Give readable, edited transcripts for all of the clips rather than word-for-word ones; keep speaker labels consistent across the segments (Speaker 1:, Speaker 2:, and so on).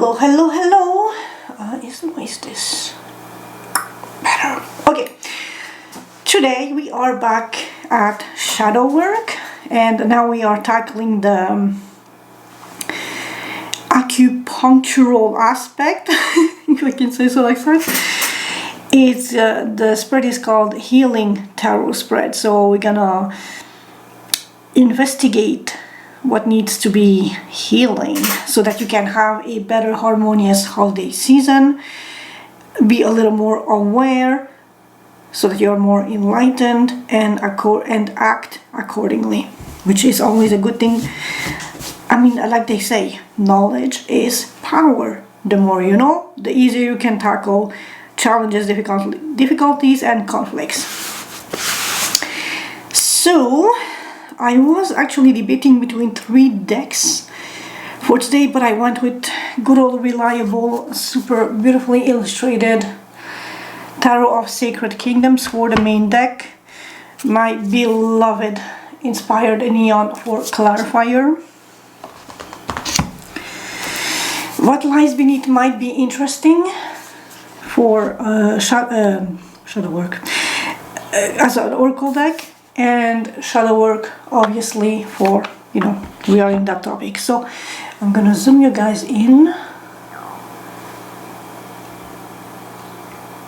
Speaker 1: Hello, hello, hello. Is this better? Okay. Today we are back at shadow work, and now we are tackling the acupunctural aspect, if I can say so like that. It's the spread is called Healing Tarot Spread. So we're gonna investigate what needs to be healing so that you can have a better harmonious holiday season, be a little more aware so that you're more enlightened and act accordingly, which is always a good thing. I mean, like they say, knowledge is power. The more you know, the easier you can tackle challenges, difficulties and conflicts. So I was actually debating between 3 decks for today, but I went with good old reliable, super beautifully illustrated Tarot of Sacred Kingdoms for the main deck. My beloved Inspired Neon for clarifier. What lies beneath might be interesting for shadow work as an oracle deck, and shadow work obviously for, you know, we are in that topic. So I'm gonna zoom you guys in.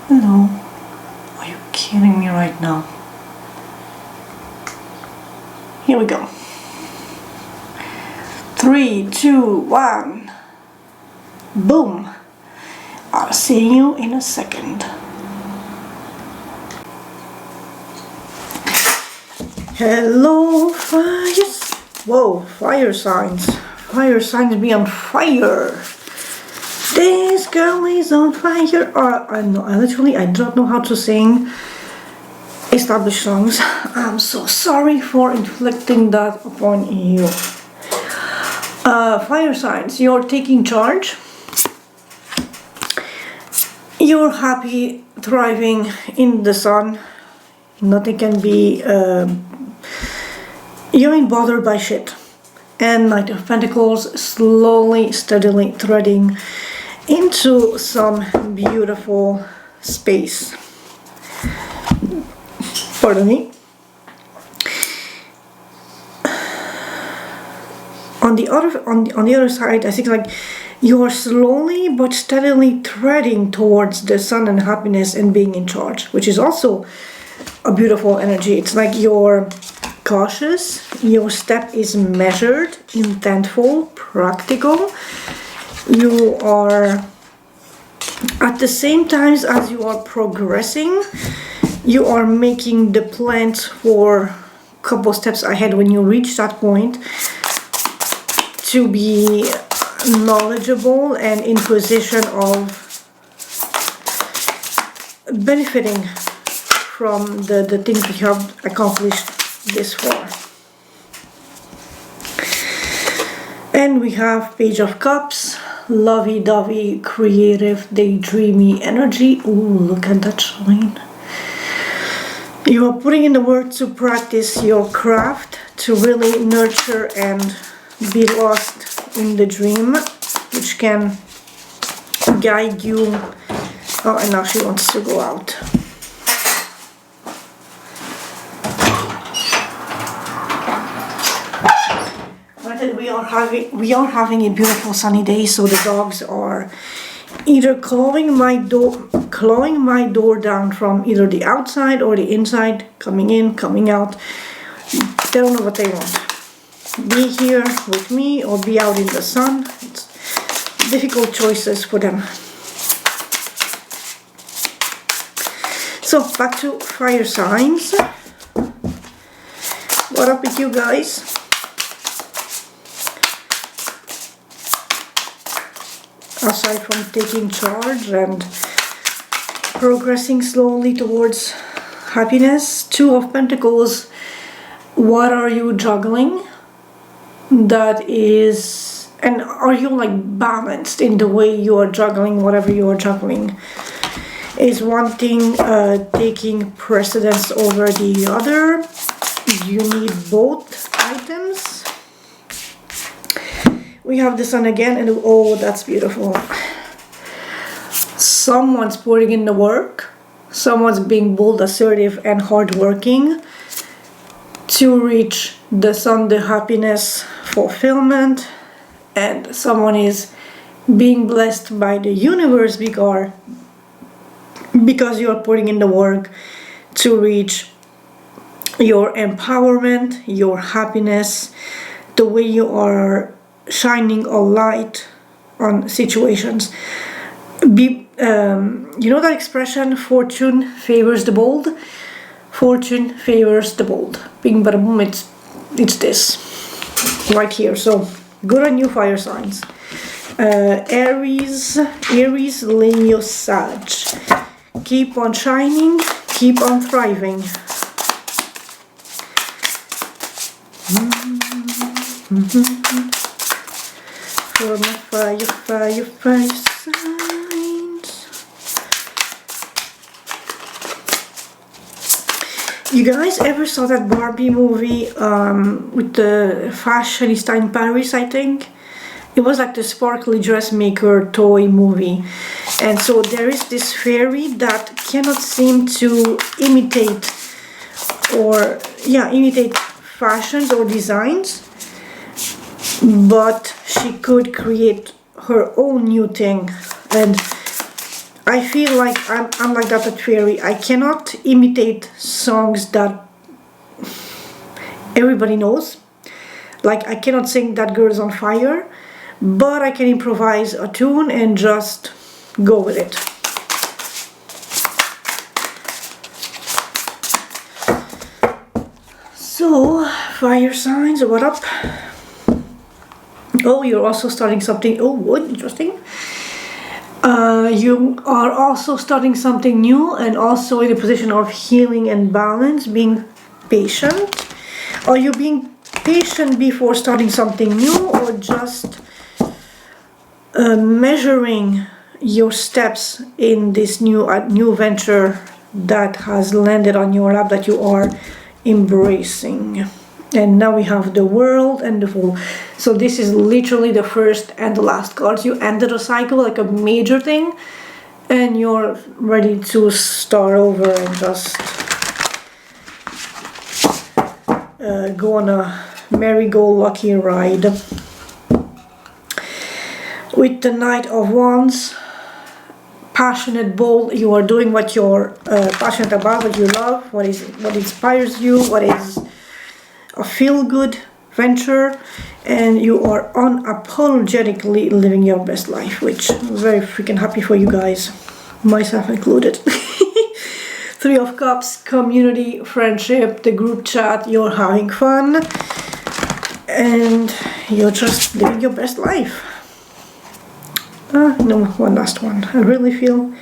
Speaker 1: Hello. Are you kidding me right now? Here we go. 3, 2, 1. Boom. I'll see you in a second. Hello, fires. Whoa, fire signs. Fire signs be on fire. This girl is on fire. I don't know how to sing established songs. I'm so sorry for inflicting that upon you. Fire signs, you're taking charge. You're happy, thriving in the sun. Nothing can be... you ain't bothered by shit. And Knight of Pentacles slowly, steadily threading into some beautiful space. Pardon me. On the other side, I think like you are slowly but steadily threading towards the sun and happiness and being in charge, which is also a beautiful energy. It's like you're cautious, your step is measured, intentful, practical. You are, at the same time as you are progressing, you are making the plans for a couple steps ahead when you reach that point to be knowledgeable and in position of benefiting from the things we have accomplished this far. And we have Page of Cups, lovey-dovey, creative, daydreamy energy. Ooh, look at that shine. You are putting in the work to practice your craft, to really nurture and be lost in the dream, which can guide you. Oh, and now she wants to go out. We are having a beautiful sunny day, so the dogs are either clawing my door down from either the outside or the inside, coming in, coming out. They don't know what they want. Be here with me or be out in the sun. It's difficult choices for them. So back to fire signs. What up with you guys? Aside from taking charge and progressing slowly towards happiness, 2 of Pentacles, what are you juggling? That is, and are you like balanced in the way you are juggling whatever you are juggling? Is one thing taking precedence over the other? You need both items. we have the sun again, and oh, that's beautiful. Someone's putting in the work. Someone's being bold, assertive, and hardworking to reach the sun, the happiness, fulfillment, and someone is being blessed by the universe because you are putting in the work to reach your empowerment, your happiness, the way you are shining a light on situations. You know that expression, fortune favors the bold? Fortune favors the bold. Bing bada boom, it's this right here. So good on you, fire signs. Aries, Leo, Sag. Keep on shining, keep on thriving. For my fire signs. You guys ever saw that Barbie movie with the fashionista in Paris, I think? It was like the sparkly dressmaker toy movie. And so there is this fairy that cannot seem to imitate fashions or designs, but she could create her own new thing. And I feel like I'm like that with fairy. I cannot imitate songs that everybody knows. Like I cannot sing That Girl's on Fire, but I can improvise a tune and just go with it. So, fire signs, what up? Oh, you're also starting something. Oh, what? Interesting. You are also starting something new and also in a position of healing and balance, being patient. Are you being patient before starting something new, or just measuring your steps in this new venture that has landed on your lap that you are embracing? And now we have the World and the Fool. So this is literally the first and the last cards. You ended a cycle, like a major thing, and you're ready to start over and just go on a merry-go-lucky ride. With the Knight of Wands, passionate, bold, you are doing what you're passionate about, what you love, what inspires you, what is a feel-good venture, and you are unapologetically living your best life, which I'm very freaking happy for you guys, myself included. Three of Cups, community, friendship, the group chat, you're having fun, and you're just living your best life. No, one last one. I really feel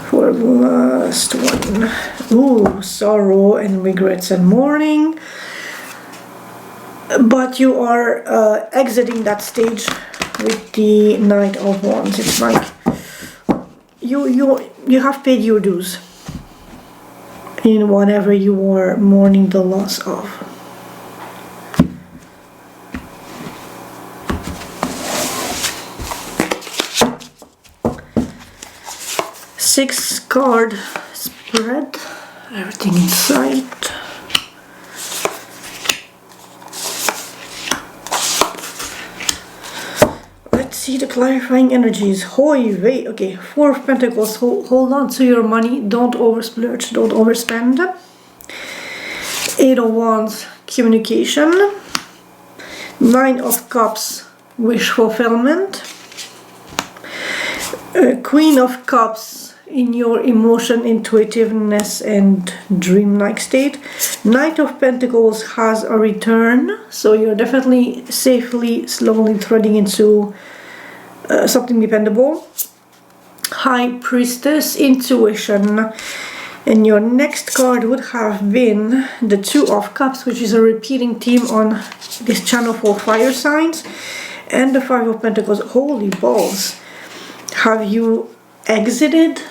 Speaker 1: for the last one. Ooh, sorrow and regrets and mourning. But you are exiting that stage with the Knight of Wands. It's like you have paid your dues in whatever you are mourning the loss of. Six card spread, everything in sight. Let's see the clarifying energies. Hoi wei. Okay, Four of Pentacles. Hold on to your money. Don't oversplurge. Don't overspend. Eight of Wands. Communication. Nine of Cups. Wish fulfillment. Queen of Cups. In your emotion, intuitiveness, and dreamlike state. Knight of Pentacles has a return, so you're definitely safely, slowly threading into something dependable. High Priestess, intuition, and your next card would have been the Two of Cups, which is a repeating theme on this channel for fire signs, and the Five of Pentacles. Holy balls! Have you exited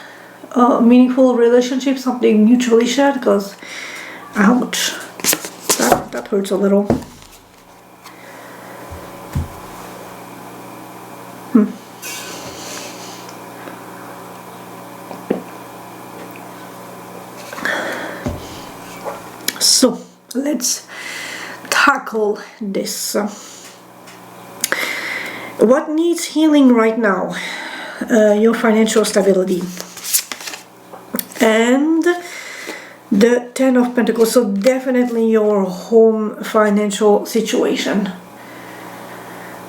Speaker 1: a meaningful relationship, something mutually shared? Because ouch, that hurts a little. tackle this. What needs healing right now? Your financial stability. And the Ten of Pentacles. So definitely your home financial situation.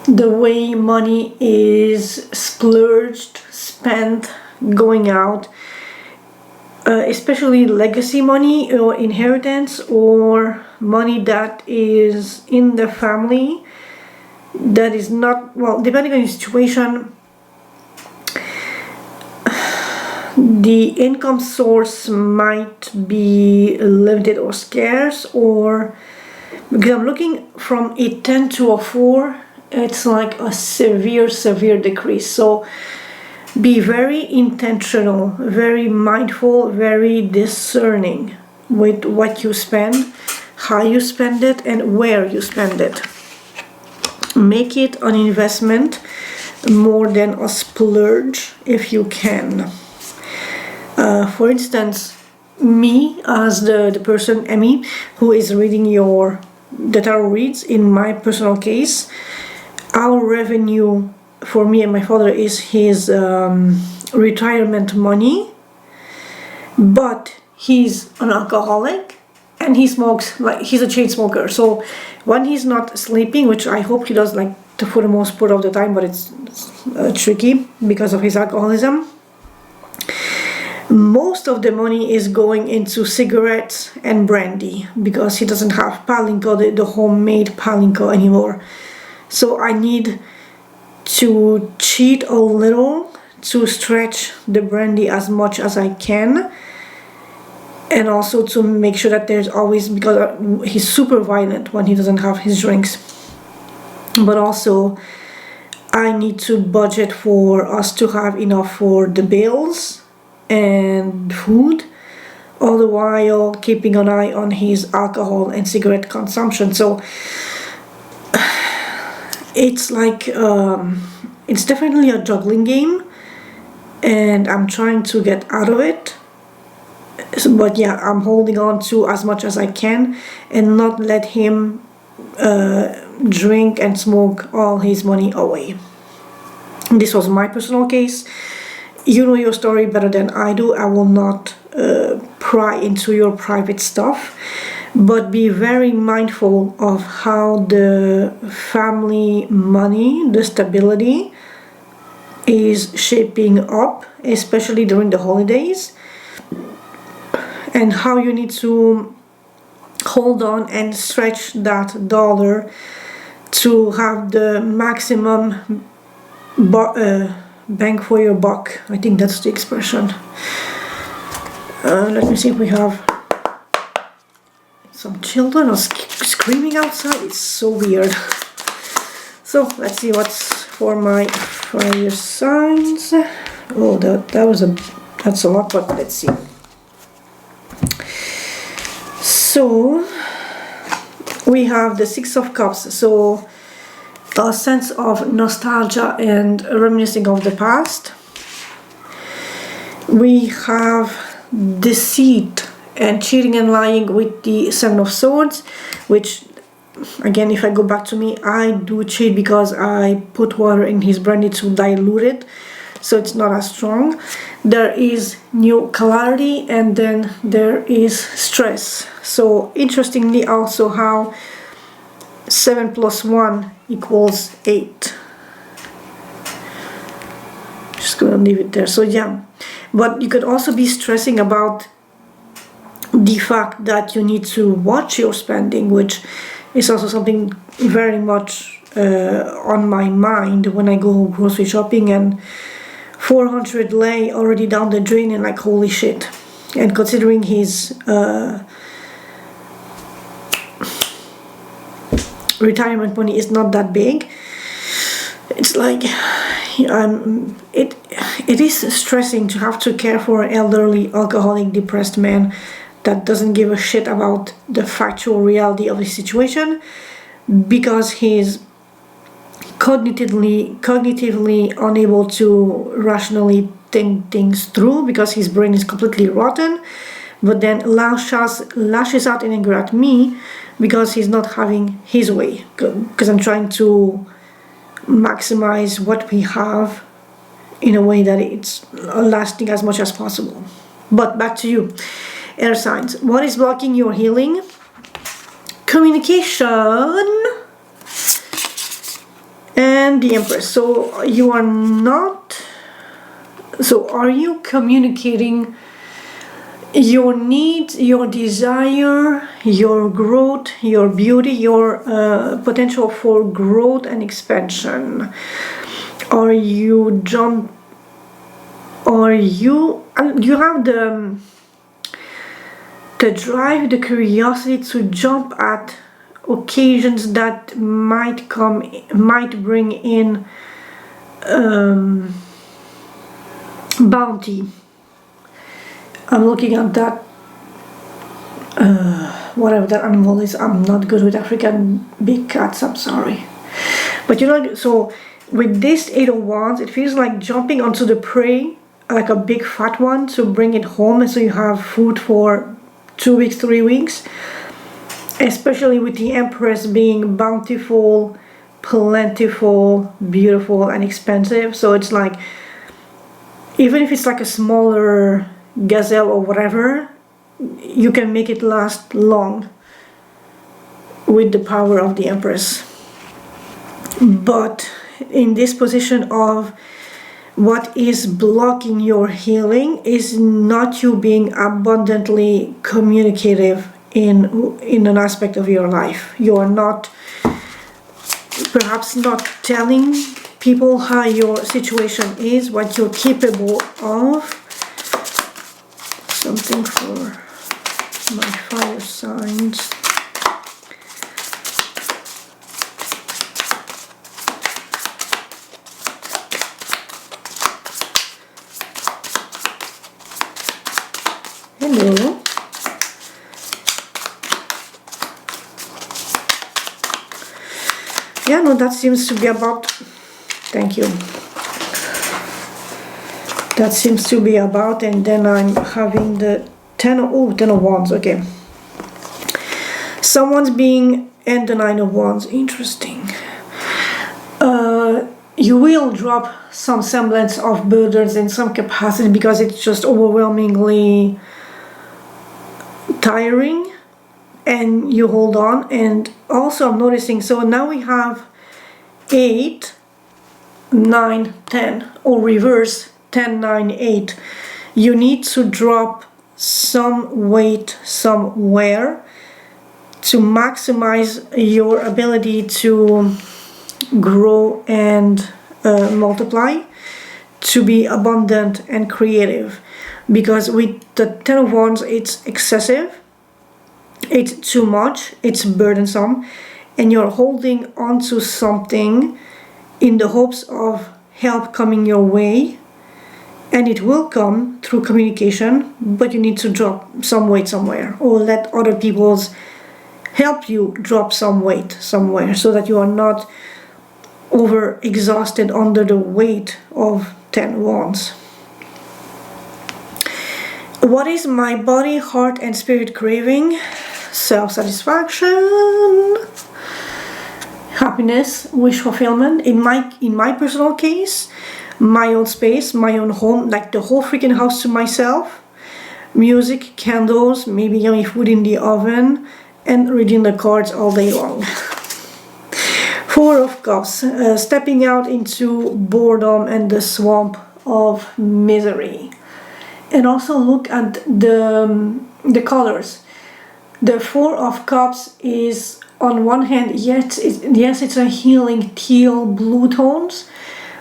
Speaker 1: The way money is splurged, spent, going out. Especially legacy money or inheritance, or money that is in the family that is not, well, depending on your situation, the income source might be limited or scarce, or because I'm looking from a 10 to a 4, it's like a severe decrease. So be very intentional, very mindful, very discerning with what you spend, how you spend it, and where you spend it. Make it an investment more than a splurge if you can. For instance, me as the person, Emmy, who is reading the tarot reads, in my personal case, our revenue for me and my father is his retirement money, but he's an alcoholic and he smokes, like he's a chain smoker. So when he's not sleeping, which I hope he does like for the most part of the time, but it's tricky because of his alcoholism, most of the money is going into cigarettes and brandy because he doesn't have palinko, the homemade palinko anymore. So I need to cheat a little to stretch the brandy as much as I can, and also to make sure that there's always, because he's super violent when he doesn't have his drinks, but also I need to budget for us to have enough for the bills and food, all the while keeping an eye on his alcohol and cigarette consumption. So it's like it's definitely a juggling game, and I'm trying to get out of it. But yeah, I'm holding on to as much as I can and not let him drink and smoke all his money away. This was my personal case. You know your story better than I do. I will not pry into your private stuff, but be very mindful of how the family money, the stability, is shaping up, especially during the holidays, and how you need to hold on and stretch that dollar to have the maximum bang for your buck. I think that's the expression. Let me see if we have some children are screaming outside. It's so weird. So let's see what's for my fire signs. Oh, that's a lot, but let's see. So we have the Six of Cups. So a sense of nostalgia and reminiscing of the past. We have deceit and cheating and lying with the Seven of Swords, which again, if I go back to me, I do cheat because I put water in his brandy to dilute it, so it's not as strong. There is new clarity, and then there is stress. So interestingly also how 7 plus 1 equals 8. Just gonna leave it there. So yeah, but you could also be stressing about the fact that you need to watch your spending, which is also something very much on my mind when I go grocery shopping, and 400 lei already down the drain, and like holy shit. And considering his retirement money is not that big, it's like it is stressing to have to care for an elderly, alcoholic, depressed man that doesn't give a shit about the factual reality of the situation, because he's cognitively unable to rationally think things through because his brain is completely rotten, but then lashes out in anger at me because he's not having his way, because I'm trying to maximize what we have in a way that it's lasting as much as possible. But back to you, air signs. What is blocking your healing? Communication and the Empress. So you are not, so are you communicating your needs, your desire, your growth, your beauty, your potential for growth and expansion? Or you jump, or you have the drive, the curiosity to jump at occasions that might bring in bounty. I'm looking at that whatever that animal is. I'm not good with African big cats, I'm sorry. But you know, so with this 8 of Wands, it feels like jumping onto the prey, like a big fat one, to bring it home, and so you have food for 2 weeks, 3 weeks. Especially with the Empress being bountiful, plentiful, beautiful, and expensive. So it's like, even if it's like a smaller gazelle or whatever, you can make it last long with the power of the Empress. But in this position of what is blocking your healing is not you being abundantly communicative in an aspect of your life. You are not, perhaps not telling people how your situation is, what you're capable of. Something for my fire signs. Hello. Yeah, no, that seems to be about, thank you. That seems to be about, and then I'm having the 10 of Wands, okay. Someone's being, and the 9 of Wands, interesting. You will drop some semblance of burdens in some capacity because it's just overwhelmingly tiring, and you hold on. And also I'm noticing, so now we have 8, 9, 10, or reverse 10, 9, 8. You need to drop some weight somewhere to maximize your ability to grow and multiply, to be abundant and creative. Because with the 10 of Wands, it's excessive, it's too much, it's burdensome, and you're holding on to something in the hopes of help coming your way, and it will come through communication, but you need to drop some weight somewhere, or let other people's help you drop some weight somewhere, so that you are not over exhausted under the weight of 10 Wands. What is my body, heart, and spirit craving? Self-satisfaction, happiness, wish fulfillment. In my personal case, my own space, my own home, like the whole freaking house to myself. Music, candles, maybe yummy food in the oven, and reading the cards all day long. 4 of Cups, stepping out into boredom and the swamp of misery. And also look at the colors. The 4 of Cups is, on one hand, yes, it's a healing teal blue tones,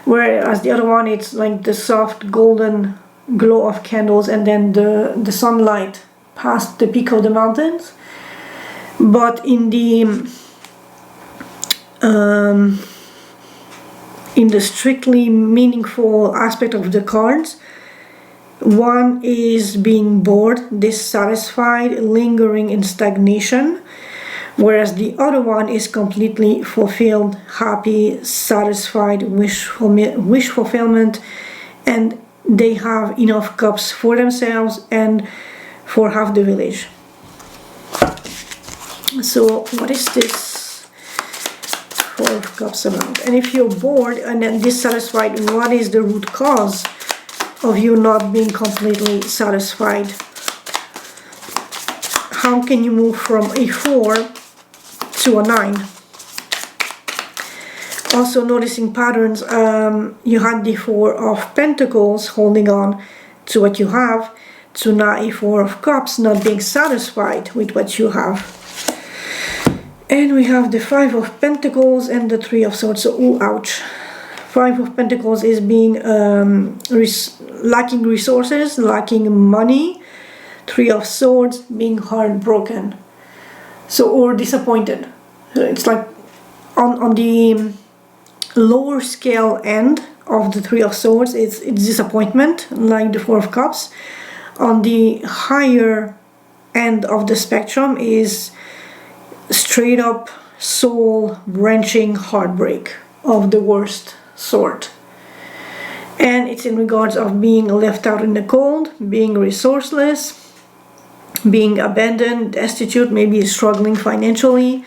Speaker 1: whereas the other one, it's like the soft golden glow of candles, and then the sunlight past the peak of the mountains. But in the strictly meaningful aspect of the cards, one is being bored, dissatisfied, lingering in stagnation, whereas the other one is completely fulfilled, happy, satisfied, wish fulfillment, and they have enough cups for themselves and for half the village. So what is this Four of Cups about? And if you're bored and then dissatisfied, what is the root cause of you not being completely satisfied? How can you move from a 4 to a 9? Also noticing patterns, you had the Four of Pentacles holding on to what you have, to now a Four of Cups, not being satisfied with what you have. And we have the Five of Pentacles and the Three of Swords. So, ooh, ouch. Five of Pentacles is being lacking resources, lacking money. Three of Swords being heartbroken. So, or disappointed. It's like on the lower scale end of the Three of Swords, it's disappointment, like the Four of Cups. On the higher end of the spectrum is straight up soul wrenching heartbreak of the worst sort. And it's in regards of being left out in the cold, being resourceless, being abandoned, destitute, maybe struggling financially.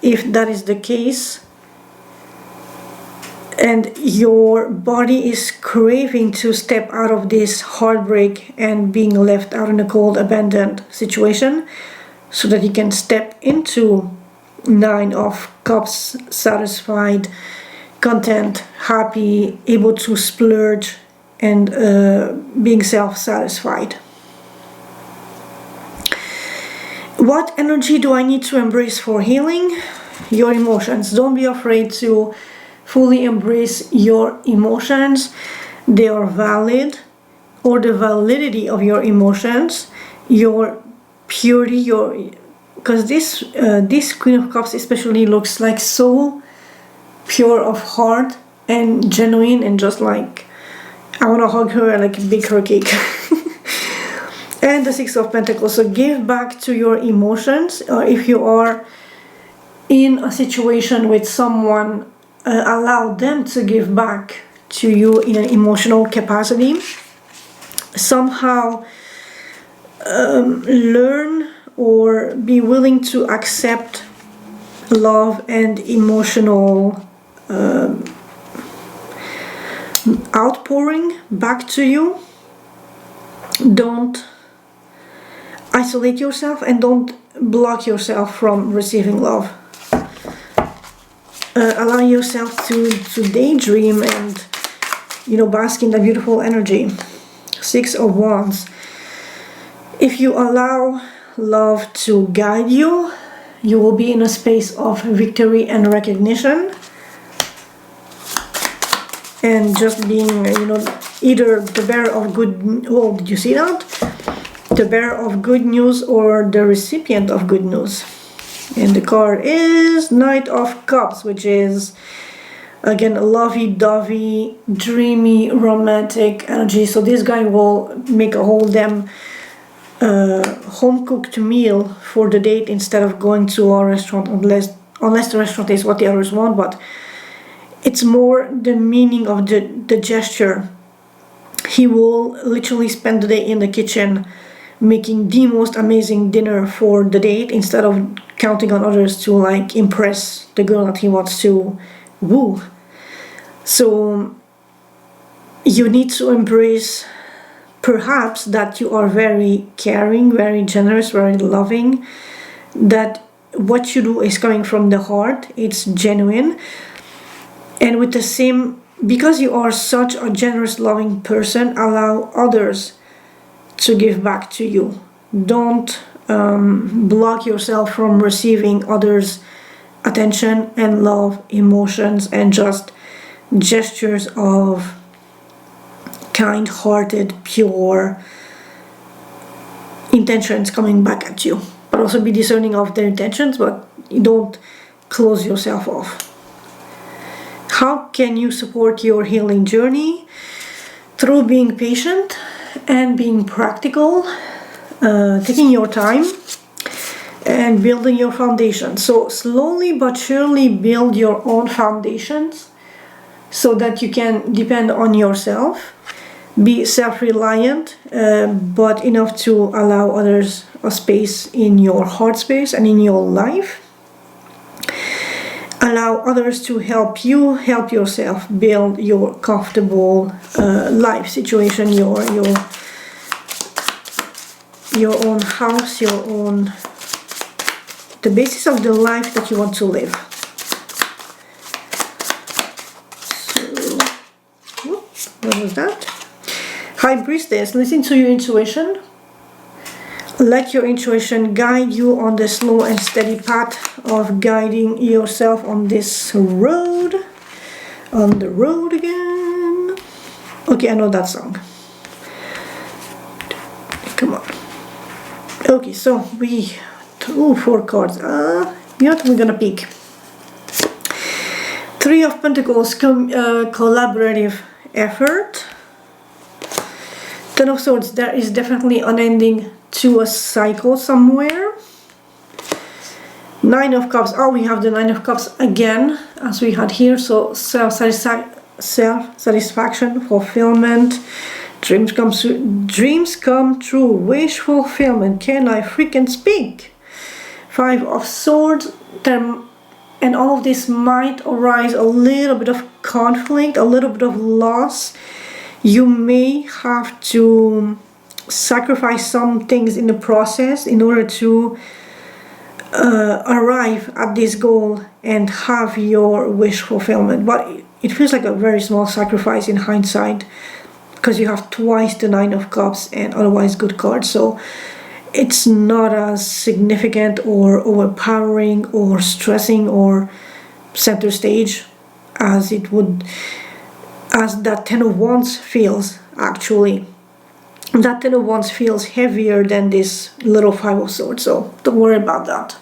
Speaker 1: If that is the case, and your body is craving to step out of this heartbreak and being left out in a cold, abandoned situation, so that you can step into Nine of Cups, satisfied, content, happy, able to splurge, and being self-satisfied. What energy do I need to embrace for healing? Your emotions. Don't be afraid to fully embrace your emotions. They are valid, or the validity of your emotions, your purity, your, because this Queen of Cups especially looks like so pure of heart and genuine, and just like I want to hug her and like bake her cake. And the Six of Pentacles. So give back to your emotions, or if you are in a situation with someone, allow them to give back to you in an emotional capacity. Somehow learn or be willing to accept love and emotional outpouring back to you. Don't isolate yourself and don't block yourself from receiving love. Allow yourself to daydream and, you know, bask in the beautiful energy. Six of Wands. If you allow love to guide you, you will be in a space of victory and recognition, and just being, you know, either the bearer of good, oh, did you see that? The bearer of good news or the recipient of good news. And the card is Knight of Cups, which is again a lovey-dovey, dreamy, romantic energy. So this guy will make a whole damn home-cooked meal for the date instead of going to a restaurant, unless the restaurant is what the others want. But it's more the meaning of the gesture. He will literally spend the day in the kitchen making the most amazing dinner for the date, instead of counting on others to like impress the girl that he wants to woo. So you need to embrace perhaps that you are very caring, very generous, very loving, that what you do is coming from the heart, it's genuine. And with the same, because you are such a generous, loving person, allow others to give back to you. Don't block yourself from receiving others' attention and love, emotions, and just gestures of kind-hearted, pure intentions coming back at you. But also be discerning of their intentions, but you don't close yourself off. How can you support your healing journey? Through being patient and being practical, taking your time and building your foundation. So slowly but surely build your own foundations so that you can depend on yourself, be self-reliant, but enough to allow others a space in your heart space and in your life. Allow others to help you help yourself build your comfortable life situation, your own house, your own, the basis of the life that you want to live. So, what was that? High Priestess, listen to your intuition. Let your intuition guide you on the slow and steady path of guiding yourself on this road. On the road again. Okay, I know that song. Come on. Okay, so we drew 4 cards. What we're gonna pick? 3 of Pentacles, collaborative effort. 10 of Swords, there is definitely an ending to a cycle somewhere. 9 of Cups, we have the 9 of Cups again, as we had here. So self-satisfaction, fulfillment, dreams come true, wish fulfillment. Can I freaking speak? 5 of Swords, and all of this might arise a little bit of conflict, a little bit of loss. You may have to sacrifice some things in the process in order to arrive at this goal and have your wish fulfillment. But it feels like a very small sacrifice in hindsight, because you have twice the 9 of Cups and otherwise good cards. So it's not as significant or overpowering or stressing or center stage as it would, as that 10 of Wands feels. Actually, that 10 of Wands feels heavier than this little 5 of Swords, so don't worry about that.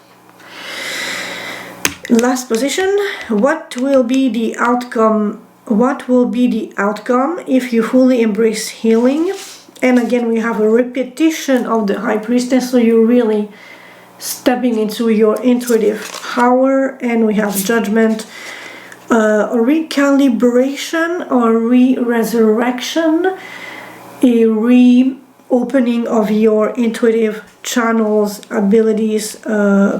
Speaker 1: Last position, what will be the outcome? What will be the outcome if you fully embrace healing? And again, we have a repetition of the High Priestess, so you're really stepping into your intuitive power. And we have Judgment, a recalibration or resurrection, a reopening of your intuitive channels, abilities,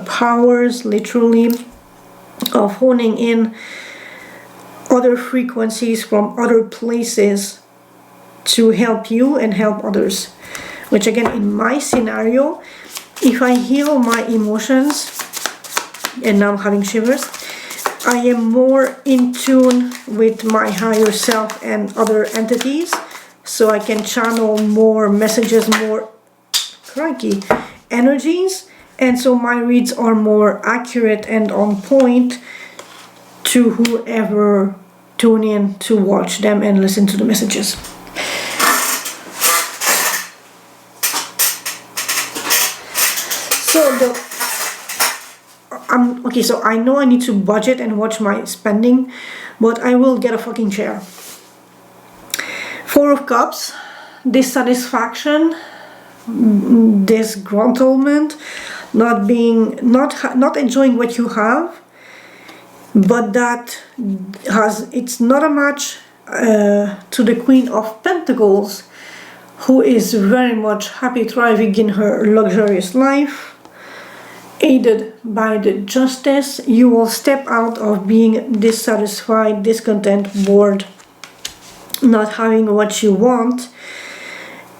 Speaker 1: powers, literally, of honing in other frequencies from other places to help you and help others. Which again, in my scenario, if I heal my emotions, and now I'm having shivers, I am more in tune with my higher self and other entities, so I can channel more messages, more cranky energies, and so my reads are more accurate and on point to whoever tune in to watch them and listen to the messages. So okay, so I know I need to budget and watch my spending, but I will get a fucking chair. 4 of Cups, dissatisfaction, disgruntlement, not enjoying what you have, but that it's not a match to the Queen of Pentacles, who is very much happy, thriving in her luxurious life. Aided by the Justice, you will step out of being dissatisfied, discontent, bored, not having what you want,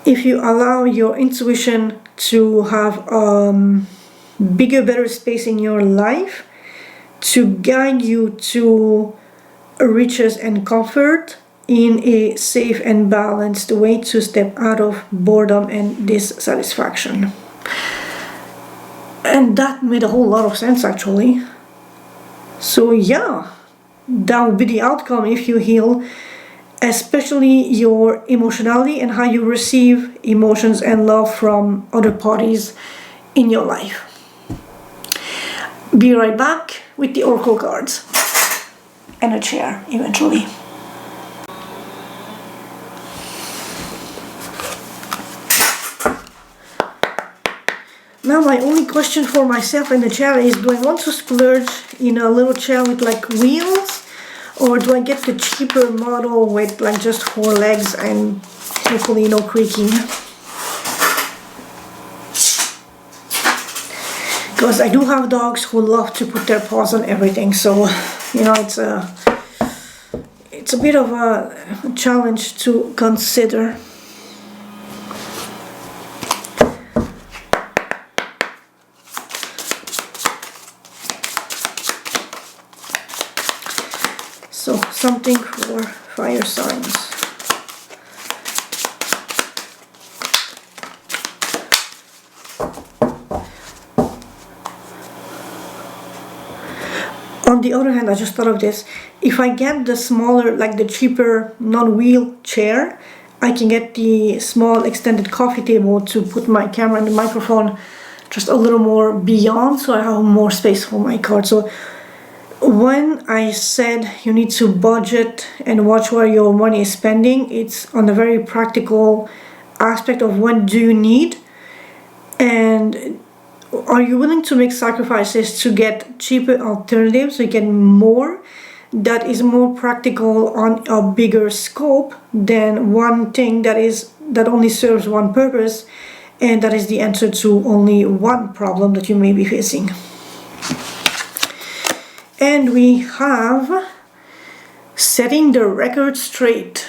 Speaker 1: if you allow your intuition to have bigger, better space in your life to guide you to riches and comfort in a safe and balanced way, to step out of boredom and dissatisfaction. And that made a whole lot of sense, actually. So yeah, that would be the outcome if you heal, especially your emotionality and how you receive emotions and love from other parties in your life. Be right back with the Oracle cards and a chair eventually. Now my only question for myself in the chair is, do I want to splurge in a little chair with like wheels, or do I get the cheaper model with like just 4 legs and hopefully no creaking? because I do have dogs who love to put their paws on everything, so you know, it's a bit of a challenge to consider. So something for fire signs. On the other hand, I just thought of this. If I get the smaller, like the cheaper non-wheel chair, I can get the small extended coffee table to put my camera and the microphone just a little more beyond, so I have more space for my card. So when I said you need to budget and watch where your money is spending, it's on a very practical aspect of what do you need, and are you willing to make sacrifices to get cheaper alternatives so you get more that is more practical on a bigger scope than one thing that only serves one purpose, and that is the answer to only one problem that you may be facing. And we have setting the record straight.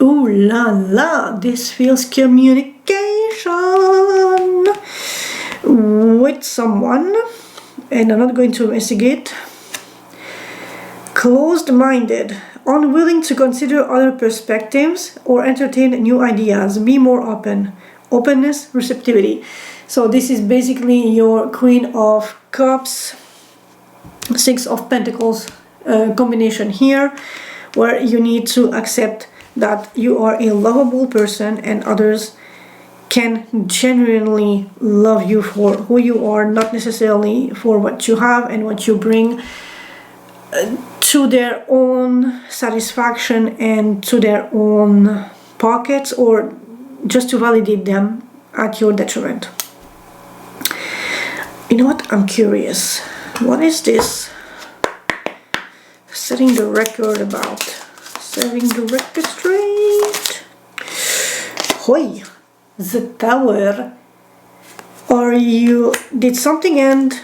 Speaker 1: Ooh la la, this feels communication with someone, and I'm not going to investigate. Closed-minded, unwilling to consider other perspectives or entertain new ideas. Be more open. Openness, receptivity. So this is basically your Queen of Cups, Six of Pentacles combination here, where you need to accept that you are a lovable person and others can genuinely love you for who you are, not necessarily for what you have and what you bring to their own satisfaction and to their own pockets, or just to validate them at your detriment. You know what? I'm curious. What is this? Setting the record about. Setting the record straight. Hoi! The Tower. Did something end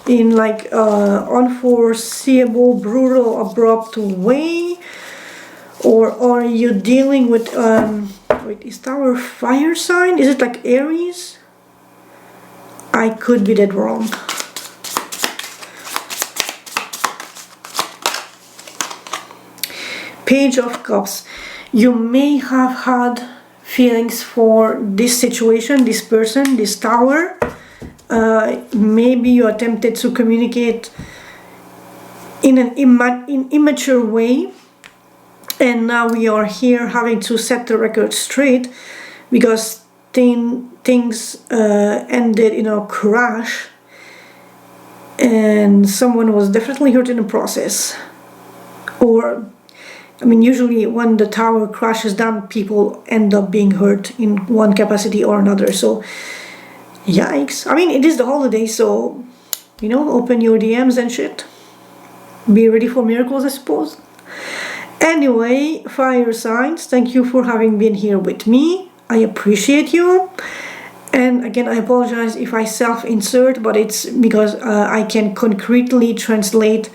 Speaker 1: in like unforeseeable, brutal, abrupt way? Or are you dealing with, wait, is Tower fire sign? Is it like Aries? I could be that wrong. Page of Cups. You may have had feelings for this situation, this person, this tower. Maybe you attempted to communicate in an immature way, and now we are here having to set the record straight because things ended in a crash and someone was definitely hurt in the process. Or I mean, usually when the tower crashes down, people end up being hurt in one capacity or another. So, yikes. I mean, it is the holiday, so, you know, open your DMs and shit. Be ready for miracles, I suppose. Anyway, fire signs, thank you for having been here with me. I appreciate you. And again, I apologize if I self-insert, but it's because I can concretely translate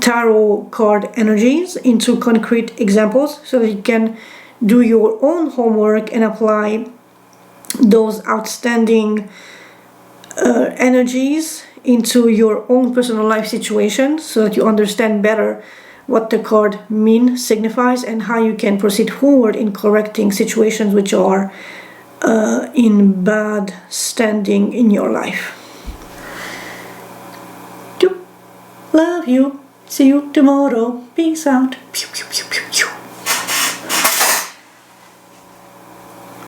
Speaker 1: tarot card energies into concrete examples so that you can do your own homework and apply those outstanding energies into your own personal life situation so that you understand better what the card signifies and how you can proceed forward in correcting situations which are in bad standing in your life. Love you. See you tomorrow. Peace out. Pew, pew, pew, pew.